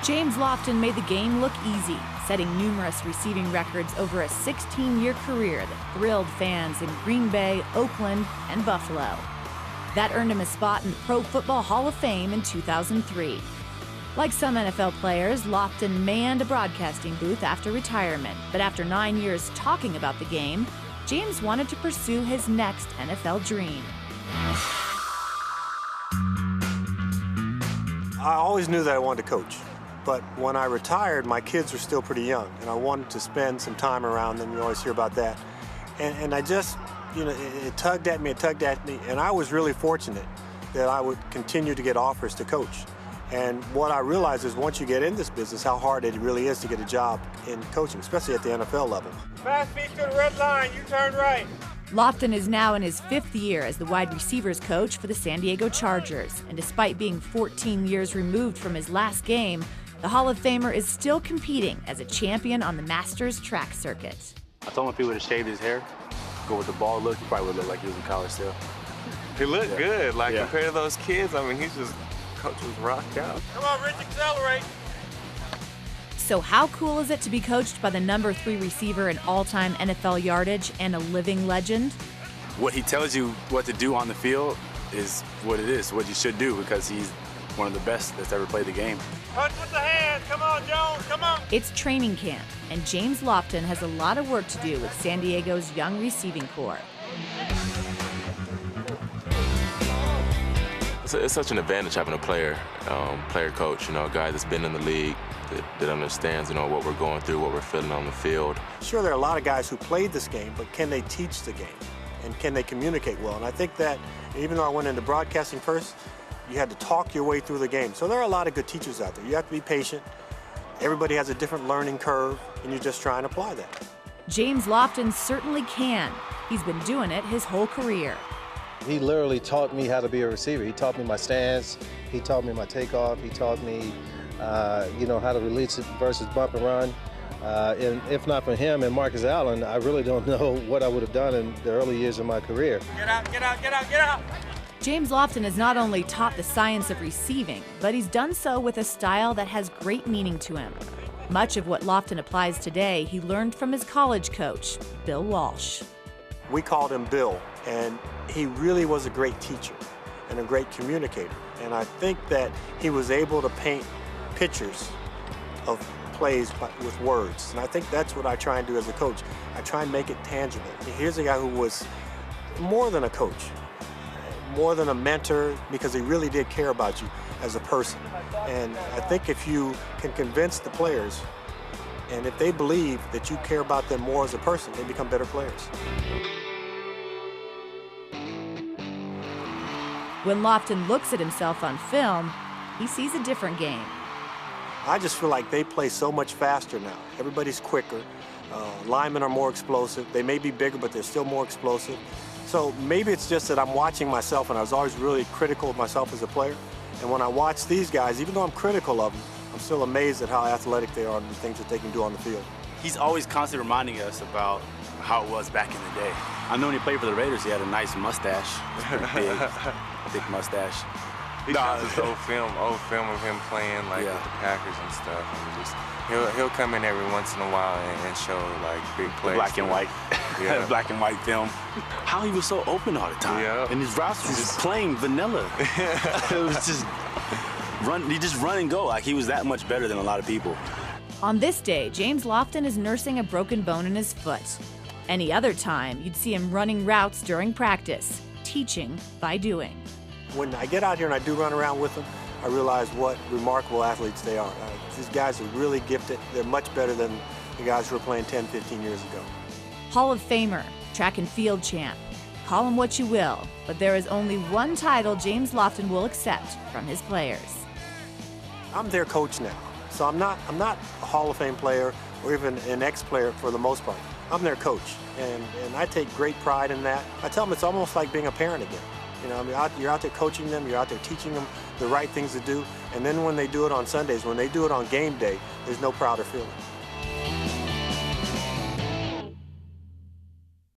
James Lofton made the game look easy, setting numerous receiving records over a 16-year career that thrilled fans in Green Bay, Oakland, and Buffalo. That earned him a spot in the Pro Football Hall of Fame in 2003. Like some NFL players, Lofton manned a broadcasting booth after retirement, but after 9 years talking about the game, James wanted to pursue his next NFL dream. I always knew that I wanted to coach, but when I retired, my kids were still pretty young, and I wanted to spend some time around them. You always hear about that. And I just, it tugged at me, and I was really fortunate that I would continue to get offers to coach. And what I realized is once you get in this business, how hard it really is to get a job in coaching, especially at the NFL level. Fast feet to the red line, you turn right. Lofton is now in his 5th year as the wide receivers coach for the San Diego Chargers. And despite being 14 years removed from his last game, the Hall of Famer is still competing as a champion on the Masters track circuit. I told him if he would have shaved his hair, go with the bald look, he probably would look like he was in college still. He looked good, compared to those kids, Coach was rocked out. Come on, Rich, accelerate. So how cool is it to be coached by the number 3 receiver in all-time NFL yardage and a living legend? What he tells you what to do on the field is what it is, what you should do, because he's one of the best that's ever played the game. Punch with the hands. Come on, Jones, come on. It's training camp, and James Lofton has a lot of work to do with San Diego's young receiving corps. It's such an advantage having a player coach, a guy that's been in the league, that understands, what we're going through, what we're feeling on the field. Sure, there are a lot of guys who played this game, but can they teach the game? And can they communicate well? And I think that even though I went into broadcasting first, you had to talk your way through the game. So there are a lot of good teachers out there. You have to be patient. Everybody has a different learning curve, and you just try and apply that. James Lofton certainly can. He's been doing it his whole career. He literally taught me how to be a receiver. He taught me my stance. He taught me my takeoff. He taught me, how to release it versus bump and run. And if not for him and Marcus Allen, I really don't know what I would have done in the early years of my career. Get out, get out, get out, get out. James Lofton has not only taught the science of receiving, but he's done so with a style that has great meaning to him. Much of what Lofton applies today, he learned from his college coach, Bill Walsh. We called him Bill, and he really was a great teacher and a great communicator. And I think that he was able to paint pictures of plays with words. And I think that's what I try and do as a coach. I try and make it tangible. Here's a guy who was more than a coach, more than a mentor, because he really did care about you as a person. And I think if you can convince the players, and if they believe that you care about them more as a person, they become better players. When Lofton looks at himself on film, he sees a different game. I just feel like they play so much faster now. Everybody's quicker. Linemen are more explosive. They may be bigger, but they're still more explosive. So maybe it's just that I'm watching myself, and I was always really critical of myself as a player. And when I watch these guys, even though I'm critical of them, I'm still amazed at how athletic they are and the things that they can do on the field. He's always constantly reminding us about how it was back in the day. I know when he played for the Raiders, he had a nice mustache. It was pretty big, thick mustache. He shows us old film of him playing with the Packers and stuff. And he'll come in every once in a while and show big plays. Black and white. Yeah. Black and white film. How he was so open all the time. Yeah. And his routes was just plain vanilla. It was just he just run and go. He was that much better than a lot of people. On this day, James Lofton is nursing a broken bone in his foot. Any other time, you'd see him running routes during practice, teaching by doing. When I get out here and I do run around with them, I realize what remarkable athletes they are. These guys are really gifted. They're much better than the guys who were playing 10, 15 years ago. Hall of Famer, track and field champ. Call him what you will, but there is only one title James Lofton will accept from his players. I'm their coach now, so I'm not a Hall of Fame player or even an ex-player for the most part. I'm their coach, and I take great pride in that. I tell them it's almost like being a parent again. You're out there coaching them, you're out there teaching them the right things to do, and then when they do it on Sundays, when they do it on game day, there's no prouder feeling.